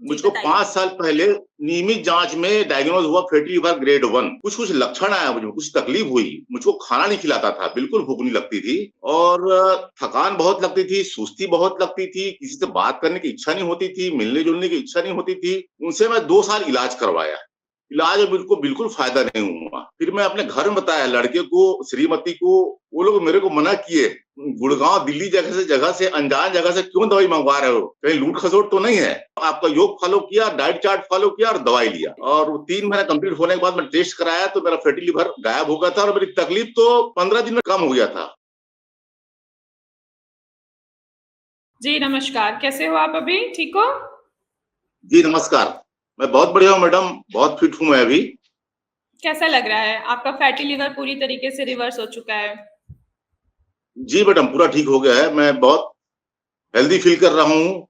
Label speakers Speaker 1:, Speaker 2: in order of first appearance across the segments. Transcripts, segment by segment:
Speaker 1: जी,
Speaker 2: मुझको
Speaker 1: बताइए।
Speaker 2: 5 साल पहले नियमित जांच में डायग्नोज हुआ फैटी लिवर ग्रेड 1। कुछ लक्षण आया, मुझे कुछ तकलीफ हुई, मुझको खाना नहीं खिलाता था, बिल्कुल भूख नहीं लगती थी और थकान बहुत लगती थी, सुस्ती बहुत लगती थी, किसी से बात करने की इच्छा नहीं होती थी, मिलने-जुलने की इच्छा नहीं होती थी। उनसे मैं 2 साल इलाज करवाया। इलाज में बिल्कुल बिल्कुल फ़ायदा नहीं हुआ। फिर मैं अपने घर में बताया लड़के को, श्रीमती को, वो लोग मेरे को मना किए। गुड़गाँव, दिल्ली जगह से अनजान जगह से क्यों दवाई मंगवा रहे हो? कहीं लूट-खसोट तो नहीं है? आपका योग फॉलो किया, डाइट चार्ट फॉलो किया और दवाई लिया और 3 महीना कंप्लीट होने के बाद मैं टेस्ट कराया तो मेरा फैटी लिवर गायब हो गया था और मेरी तकलीफ तो 15 दिन में कम हो गया था।
Speaker 1: जी, नमस्कार। कैसे हो आप अभी? ठीक हो?
Speaker 2: जी, नमस्कार। मैं बहुत बढ़िया हूँ मैडम, बहुत फिट हूँ मैं अभी।
Speaker 1: कैसा लग रहा है? आपका फैटी लिवर पूरी तरीके से रिवर्स हो चुका है।
Speaker 2: जी मैडम, पूरा ठीक हो गया है। मैं बहुत हेल्दी फील कर रहा हूँ,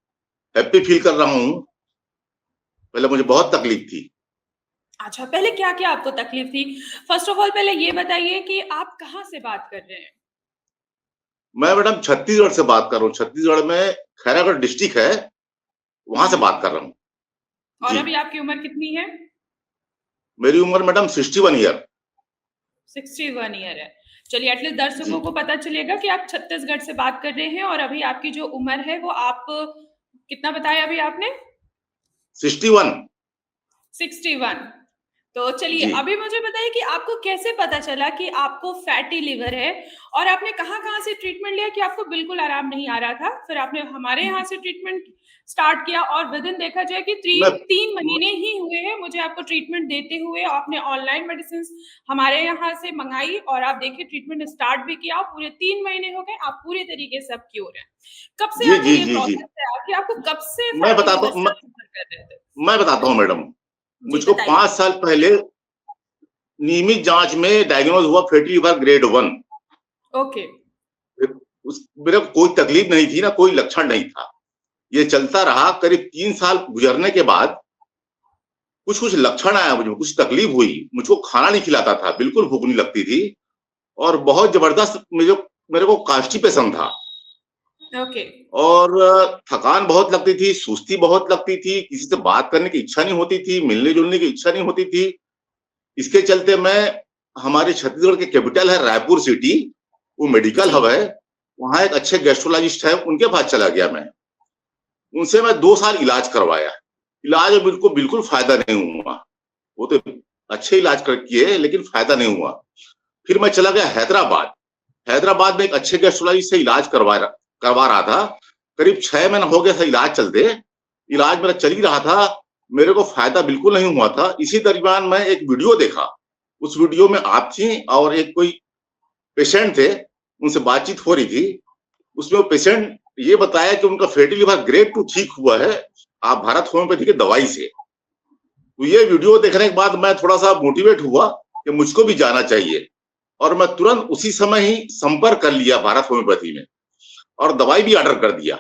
Speaker 2: हैप्पी फील कर रहा हूँ। पहले मुझे बहुत तकलीफ थी।
Speaker 1: अच्छा, पहले क्या-क्या आपको तकलीफ थी? फ़र्स्ट ऑफ ऑल पहले ये बताइए कि आप कहाँ से बात कर रहे हैं?
Speaker 2: मैं मैडम छत्तीसगढ़ से बात कर रहा हूँ। छत्तीसगढ़ में खैरागढ़ डिस्ट्रिक्ट है, वहाँ से
Speaker 1: हुँ।
Speaker 2: बात कर रहा हूँ।
Speaker 1: और
Speaker 2: जी,
Speaker 1: अभी आपकी उम्र कितनी है?
Speaker 2: मेरी उम्र मैडम 61 ईयर।
Speaker 1: 61 ईयर है। चलिए एटलीस्ट दर्शकों
Speaker 2: जी,
Speaker 1: को पता चलेगा कि आप छत्तीसगढ़ से बात कर रहे हैं और अभी आपकी जो उम्र है वो आप कितना बताया अभी आपने?
Speaker 2: 61।
Speaker 1: 61। तो चलिए
Speaker 2: जी।
Speaker 1: अभी मुझे बताइए कि आपको कैसे पता चला कि आपको फैटी लिवर है और आपने कहाँ-कहाँ से ट्रीटमेंट लिया कि आपको बिल्कुल आराम नहीं आ रहा था? फिर आपने हमारे यहाँ से ट्रीटमेंट स्टार्ट किया और विदिन देखा जाए कि
Speaker 2: मैं
Speaker 1: 3
Speaker 2: म
Speaker 1: महीने ही हुए हैं मुझे आपको ट्रीटमेंट देते हुए। आपने ऑनलाइन मेडिसिन्स हमारे यहाँ से मँगाई और आप देखिए ट्रीटमेंट स्टार्ट भी किया। पूरे 3 महीने हो गए, आप पूरी तरीके से अब क्योर हैं। कब से
Speaker 2: जी,
Speaker 1: आपका
Speaker 2: जी,
Speaker 1: ये
Speaker 2: जी, जी।
Speaker 1: प्रोसेस है कि आपको कब से
Speaker 2: मैं
Speaker 1: फैटी
Speaker 2: बताता
Speaker 1: लिवर
Speaker 2: हूँ
Speaker 1: से आप सफ़र कर रहे थे?
Speaker 2: मैं बताता हूँ मैडम।
Speaker 1: जी,
Speaker 2: मुझको
Speaker 1: बताइए।
Speaker 2: 5 साल पहले नियमित जांच में डायग्नोज हुआ फैटी लिवर ग्रेड 1।
Speaker 1: ओके।
Speaker 2: उस मेरे को कोई तकलीफ नहीं थी ना कोई लक्षण नहीं था। ये चलता रहा करीब 3 साल गुजरने के बाद कुछ लक्षण आया, मुझे कुछ तकलीफ हुई, मुझको खाना नहीं खिलाता था, बिल्कुल भूख नहीं लगती थी और बहुत जबरदस्त मेरे को कॉन्स्टिपेशन था
Speaker 1: ओके।
Speaker 2: और थकान बहुत लगती थी, सुस्ती बहुत लगती थी, किसी से बात करने की इच्छा नहीं होती थी, मिलने-जुलने की इच्छा नहीं होती थी। इसके चलते मैं हमारे छत्तीसगढ़ के कैपिटल है रायपुर सिटी, वो मेडिकल
Speaker 1: जी।
Speaker 2: हब है, वहाँ एक अच्छे गैस्ट्रोलॉजिस्ट है, उनके पास चला गया मैं। उनसे मैं 2 साल इलाज करवाया। इलाज में बिल्कुल बिल्कुल फ़ायदा नहीं हुआ। वो तो अच्छे इलाज किए लेकिन फ़ायदा नहीं हुआ। फिर मैं चला गया हैदराबाद। हैदराबाद में एक अच्छे गैस्ट्रोलॉजिस्ट से इलाज करवा रहा था। करीब 6 महीना हो गया था इलाज चलते। इलाज मेरा चल ही रहा था, मेरे को फ़ायदा बिल्कुल नहीं हुआ था। इसी दरमियान मैं एक वीडियो देखा। उस वीडियो में आप थी और एक कोई पेशेंट थे, उनसे बातचीत हो रही थी। उसमें वो पेशेंट ये बताया कि उनका फैटी लिवर ग्रेड 2 ठीक हुआ है, आप भारत होम्योपैथी की दवाई से। तो ये वीडियो देखने के बाद मैं थोड़ा-सा मोटिवेट हुआ कि मुझको भी जाना चाहिए और मैं तुरंत उसी समय ही संपर्क कर लिया भारत होम्योपैथी में और दवाई भी ऑर्डर कर दिया।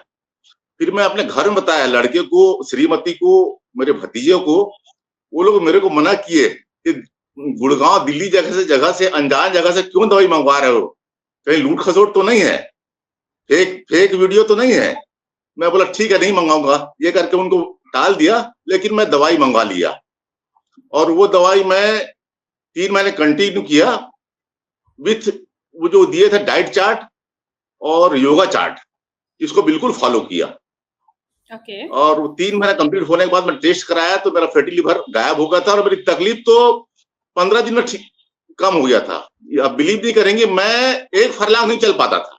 Speaker 2: फिर मैं अपने घर में बताया लड़के को, श्रीमती को, मेरे भतीजे को, वो लोग मेरे को मना किए कि गुड़गाँव, दिल्ली जगह से अनजान जगह से क्यों दवाई मंगवा रहे हो? कहीं लूट-खसोट तो नहीं है? फेक फेक वीडियो तो नहीं है? मैं बोला ठीक है, नहीं मंगाऊँगा। ये करके उनको टाल दिया, लेकिन मैं दवाई मंगवा लिया और वो दवाई मैं 3 महीने कंटिन्यू किया विथ वो जो दिए थे डाइट चार्ट और योगा चार्ट, इसको बिल्कुल फॉलो किया
Speaker 1: ओके।
Speaker 2: और 3 महीना कंप्लीट होने के बाद मैं टेस्ट कराया तो मेरा फैटी लिवर गायब हो गया था और मेरी तकलीफ तो 15 दिन में ठीक कम हो गया था। आप बिलीव नहीं करेंगे, मैं 1 फरलांग नहीं चल पाता था।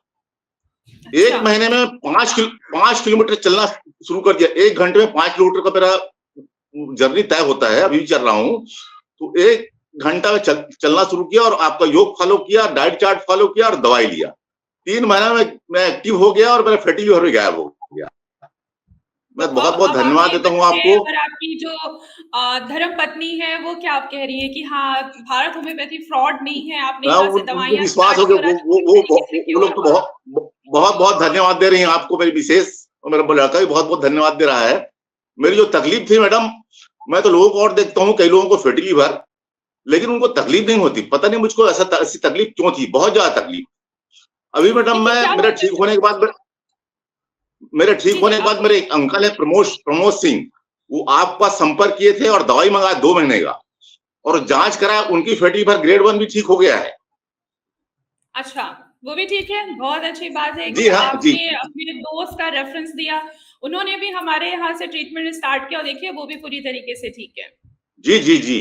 Speaker 1: अच्छा।
Speaker 2: 1 महीने में 5 किलोमीटर चलना शुरू कर दिया। 1 घंटे में 5 किलोमीटर का मेरा जर्नी तय होता है, अभी भी चल रहा हूँ। तो 1 घंटा में चलना शुरू किया और आपका योग फॉलो किया, डाइट चार्ट फॉलो किया और दवाई लिया। 3 महीना में मैं एक्टिव हो गया और मेरा फैटी लिवर भी गायब हो गया।
Speaker 1: तो
Speaker 2: मैं बहुत-बहुत
Speaker 1: अब
Speaker 2: धन्यवाद
Speaker 1: आपके
Speaker 2: देता हूँ
Speaker 1: बच्चे
Speaker 2: आपको।
Speaker 1: और आपकी जो धर्मपत्नी है वो क्या कह रही है कि हाँ, भारत होम्योपैथी फ्रॉड नहीं है, आपने
Speaker 2: मैं
Speaker 1: यहाँ से
Speaker 2: उनको
Speaker 1: दवाइयाँ
Speaker 2: विश्वास
Speaker 1: स्टार्ट
Speaker 2: हो
Speaker 1: की
Speaker 2: गया
Speaker 1: और आज पूरी तरीके से
Speaker 2: वो
Speaker 1: क्योर
Speaker 2: लोग तो
Speaker 1: हो आप।
Speaker 2: बहुत-बहुत धन्यवाद दे रही हैं आपको मेरी मिसेज़ और मेरा लड़का भी बहुत-बहुत धन्यवाद दे रहा है। मेरी जो तकलीफ थी मैडम, मैं तो लोगों को और देखता हूँ कई लोगों को फैटी लिवर, लेकिन उनको तकलीफ नहीं होती। पता नहीं मुझको ऐसी तकलीफ क्यों थी? बहुत ज़्यादा तकलीफ। अभी मैडम
Speaker 1: देखिए
Speaker 2: मैं
Speaker 1: क्या
Speaker 2: मेरा
Speaker 1: होता
Speaker 2: ठीक
Speaker 1: है
Speaker 2: होने के बाद मेरे ठीक
Speaker 1: जी, जी,
Speaker 2: होने के
Speaker 1: आप
Speaker 2: बाद मेरे
Speaker 1: बोलिए।
Speaker 2: एक अंकल है प्रमोद सिंह। वो आपका संपर्क किए थे और दवाई मंगाया 2 महीने का, और जांच कराया, उनकी फैटी लिवर ग्रेड 1 भी ठीक हो गया है।
Speaker 1: अच्छा, वो भी ठीक है। बहुत अच्छी बात है
Speaker 2: जी
Speaker 1: कि
Speaker 2: हाँ, जी।
Speaker 1: आपने अपने दोस्त का रेफरेंस दिया, उन्होंने भी हमारे यहाँ से ट्रीटमेंट स्टार्ट किया और देखिए वो भी पूरी तरीके से ठीक है।
Speaker 2: जी, जी, जी।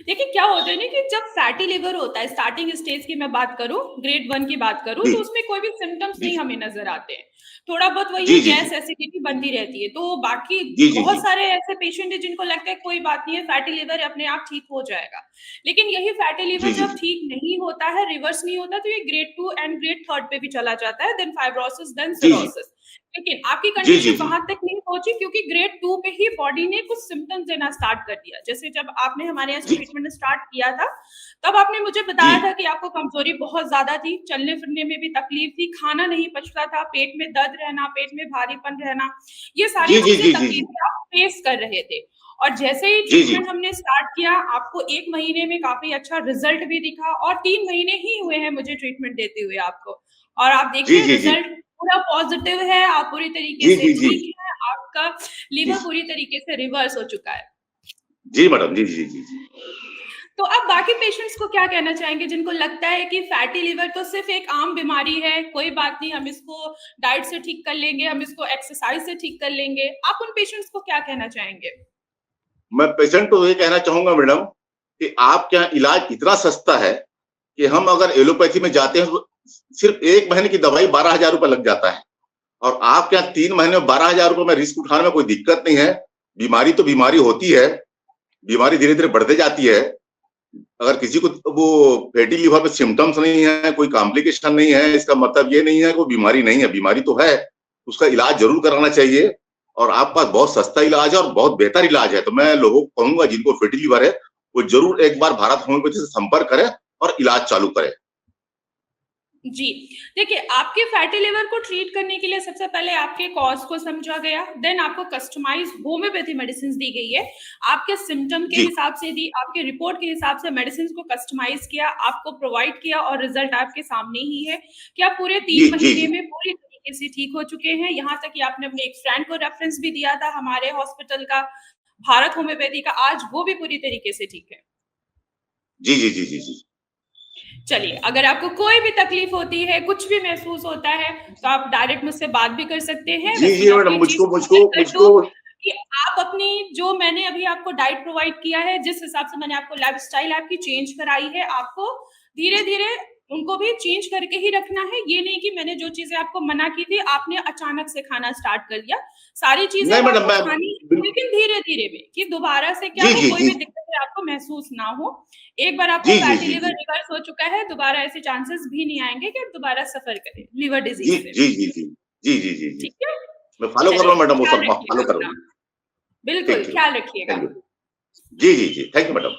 Speaker 1: देखिए क्या होता है ना कि जब फैटी लिवर होता है, स्टार्टिंग स्टेज की मैं बात करूं, ग्रेड 1 की बात करूं,
Speaker 2: जी,
Speaker 1: तो उसमें कोई भी सिम्टम्स
Speaker 2: जी।
Speaker 1: नहीं हमें नजर आते हैं। थोड़ा बहुत वही
Speaker 2: जी,
Speaker 1: है,
Speaker 2: जी,
Speaker 1: गैस
Speaker 2: जी।
Speaker 1: एसिडिटी बनती रहती है। तो बाकी
Speaker 2: जी, जी,
Speaker 1: बहुत
Speaker 2: जी।
Speaker 1: सारे ऐसे पेशेंट हैं जिनको लगता है कोई बात नहीं है, फैटी लिवर अपने आप ठीक हो जाएगा। लेकिन यही फैटी
Speaker 2: जी,
Speaker 1: लिवर
Speaker 2: जी,
Speaker 1: जब
Speaker 2: जी।
Speaker 1: ठीक नहीं होता है, रिवर्स नहीं होता, तो ये ग्रेड 2 एंड ग्रेड 3 पे भी चला जाता है, देन फाइब्रोसिस, देन
Speaker 2: जी, जी।
Speaker 1: सिरोसिस। लेकिन आपकी
Speaker 2: जी, जी,
Speaker 1: कंडीशन
Speaker 2: जी।
Speaker 1: वहां तक नहीं पहुंची क्योंकि ग्रेड 2 पे ही बॉडी ने कुछ सिम्टम्स देना स्टार्ट कर दिया। जैसे जब आपने हमारे यहाँ से
Speaker 2: जी,
Speaker 1: ट्रीटमेंट स्टार्ट किया था, तब आपने मुझे बताया
Speaker 2: जी।
Speaker 1: था कि आपको कमजोरी बहुत ज्यादा थी, चलने फिरने में भी तकलीफ थी, खाना नहीं पचता था, पेट में दर्द रहना, पेट में भारीपन रहना, ये सारी
Speaker 2: जी, जी,
Speaker 1: चीजें
Speaker 2: जी, जी, जी।
Speaker 1: तकलीफें आप फेस कर रहे थे। और जैसे ही
Speaker 2: जी, जी।
Speaker 1: ट्रीटमेंट हमने स्टार्ट किया, आपको 1 महीने में काफी अच्छा रिजल्ट भी दिखा और 3 महीने ही हुए हैं मुझे ट्रीटमेंट देते हुए आपको। और आप
Speaker 2: जी,
Speaker 1: देखिए
Speaker 2: जी, जी।
Speaker 1: रिजल्ट पूरा पॉजिटिव है, आप पूरी तरीके
Speaker 2: जी,
Speaker 1: से
Speaker 2: जी, जी।
Speaker 1: ठीक है, आपका
Speaker 2: जी,
Speaker 1: लीवर पूरी तरीके से रिवर्स हो चुका है।
Speaker 2: जी मैडम। जी, जी, जी, जी।
Speaker 1: तो आप बाकी पेशेंट्स को क्या कहना चाहेंगे जिनको लगता है कि फैटी लिवर तो सिर्फ एक आम बीमारी है, कोई बात नहीं, हम इसको डाइट से ठीक कर लेंगे, हम इसको एक्सरसाइज से ठीक कर लेंगे। आप उन पेशेंट्स को क्या कहना चाहेंगे?
Speaker 2: मैं पेशेंट को ये कहना चाहूँगा मैडम कि आपके यहाँ इलाज इतना सस्ता है कि हम अगर एलोपैथी में जाते हैं तो सिर्फ 1 महीने की दवाई 12,000 रुपए लग जाता है, और आपके यहाँ 3 महीने में 12,000 रुपए में रिस्क उठाने में कोई दिक्कत नहीं है। बीमारी तो बीमारी होती है, बीमारी धीरे-धीरे बढ़ते जाती है। अगर किसी को वो फैटी लिवर में सिम्पटम्स नहीं है, कोई कॉम्प्लिकेशन नहीं है, इसका मतलब ये नहीं है कि वो बीमारी नहीं है, बीमारी तो है, उसका इलाज ज़रूर कराना चाहिए, और आपके पास बहुत सस्ता इलाज है और बहुत बेहतर इलाज है। तो मैं लोगों को कहूँगा जिनको फैटी लिवर है, वो ज़रूर एक बार भारत होम्योपैथी से संपर्क करें और इलाज चालू करें।
Speaker 1: जी, देखिए आपके फैटी लिवर को ट्रीट करने के लिए सबसे पहले आपके कॉज़ को समझा गया, देन आपको कस्टमाइज़्ड होम्योपैथी मेडिसिन्स दी गई है। आपके सिम्पटम के
Speaker 2: जी,
Speaker 1: हिसाब से दी, आपके रिपोर्ट के हिसाब से मेडिसिन्स को कस्टमाइज़ किया, आपको प्रोवाइड किया और रिज़ल्ट आपके सामने ही है कि आप पूरे
Speaker 2: जी,
Speaker 1: 3
Speaker 2: जी,
Speaker 1: महीने
Speaker 2: जी।
Speaker 1: में पूरी तरीके से ठीक हो चुके हैं। यहाँ तक कि आपने अपने एक फ्रेंड को रेफरेंस भी दिया था हमारे हॉस्पिटल का, भारत होम्योपैथी का, आज वो भी पूरी तरीके से ठीक है।
Speaker 2: जी, जी, जी, जी, जी।
Speaker 1: चलिए, अगर आपको कोई भी तकलीफ होती है, कुछ भी महसूस होता है, तो आप डायरेक्ट मुझसे बात भी कर सकते हैं।
Speaker 2: जी,
Speaker 1: वैसे
Speaker 2: जी
Speaker 1: मैं आपको
Speaker 2: मैडम,
Speaker 1: ये चीज़
Speaker 2: मुझको मुझको
Speaker 1: क्लियर कर दूँ
Speaker 2: मुझको
Speaker 1: कि आप अपनी जो मैंने अभी आपको डाइट प्रोवाइड किया है, जिस हिसाब से मैंने आपको लाइफ़स्टाइल आपकी चेंज कराई है, आपको धीरे-धीरे उनको भी चेंज करके ही रखना है। ये नहीं कि मैंने जो चीज़ें आपको मना की थी, आपने अचानक से खाना स्टार्ट कर दिया। सारी चीज़ें
Speaker 2: नहीं
Speaker 1: अब
Speaker 2: मैडम,
Speaker 1: आपको
Speaker 2: मैं
Speaker 1: खानी है,
Speaker 2: बिल
Speaker 1: लेकिन धीरे-धीरे में, कि दोबारा से क्या
Speaker 2: जी,
Speaker 1: हो,
Speaker 2: जी,
Speaker 1: कोई
Speaker 2: जी।
Speaker 1: भी दिक्कतें आपको महसूस ना हो। एक बार आपको
Speaker 2: जी, जी,
Speaker 1: फैटी
Speaker 2: जी,
Speaker 1: लिवर
Speaker 2: जी।
Speaker 1: रिवर्स हो चुका है, दोबारा ऐसे चांसेस भी नहीं आएँगे कि आप दोबारा सफ़र करें लिवर
Speaker 2: जी,
Speaker 1: डिज़ीज़ से।
Speaker 2: जी, जी, जी। जी, जी, जी, जी।
Speaker 1: ठीक है?
Speaker 2: मैं फॉलो कर रहा
Speaker 1: चलिए,
Speaker 2: हूँ मैडम, वो
Speaker 1: ख़्याल
Speaker 2: सब फॉलो
Speaker 1: रखिएगा
Speaker 2: कर रहा
Speaker 1: अपना।
Speaker 2: हूँ।
Speaker 1: बिल्कुल,
Speaker 2: ठीक, ठीक।
Speaker 1: ख़्याल रखिएगा।
Speaker 2: Thank you. जी, जी, जी। Thank you madam.